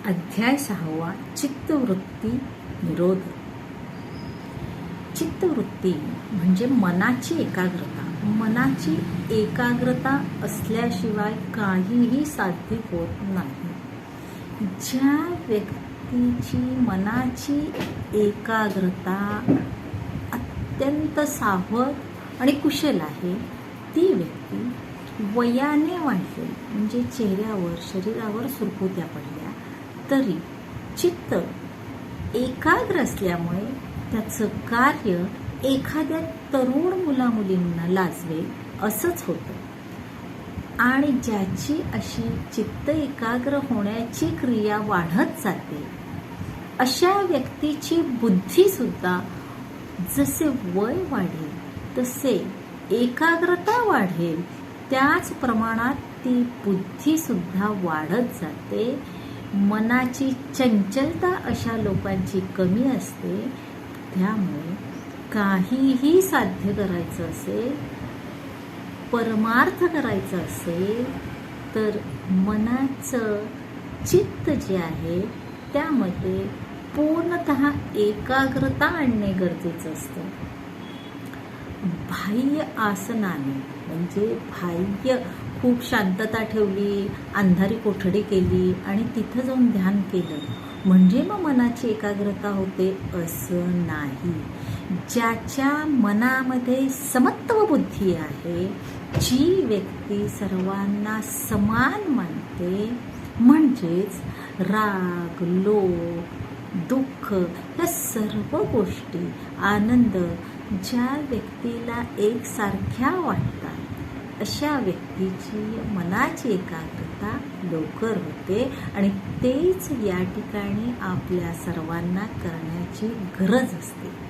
अध्याय 6 चित्तवृत्ती निरोध. चित्तवृत्ती म्हणजे मनाची एकाग्रता. मनाची एकाग्रता असल्याशिवाय काहीही साध्य होत नाही. ज्या व्यक्तीची मनाची एकाग्रता अत्यंत सावध आणि कुशल आहे, ती व्यक्ती वयाने वाढली म्हणजे चेहऱ्यावर शरीरावर सुरकुत्या पडल्या तरी चित्त एकाग्र असल्यामुळे त्याचं कार्य एखाद्या तरुण मुलामुलींना लाजवेल असंच होतं. आणि ज्याची अशी चित्त एकाग्र होण्याची क्रिया वाढत जाते, अशा व्यक्तीची बुद्धीसुद्धा जसे वय वाढेल तसे एकाग्रता वाढेल, त्याच प्रमाणात ती बुद्धीसुद्धा वाढत जाते. मनाची चंचलता अशा लोकांची कमी असते. त्यामुळे काहीही साध्य करायचं असेल, परमार्थ करायचं असेल तर मनाचं चित्त जे आहे त्यामध्ये पूर्णतः एकाग्रता आणणे गरजेचं असतं. बाह्य आसनाने म्हणजे बाह्य खूप शांतता ठेवली, अंधारी कोठडी केली आणि तिथं जाऊन ध्यान केलं म्हणजे मग मनाची एकाग्रता होते असं नाही. ज्याच्या मनामध्ये समत्व बुद्धी आहे, जी व्यक्ती सर्वांना समान मानते, म्हणजेच राग, लोभ, दुःख या सर्व गोष्टी, आनंद ज्या व्यक्तीला एकसारख्या वाटतात, अशा व्यक्तीची मनाची एकाग्रता लवकर होते. आणि तेच या ठिकाणी आपल्या सर्वांना करण्याची गरज असते.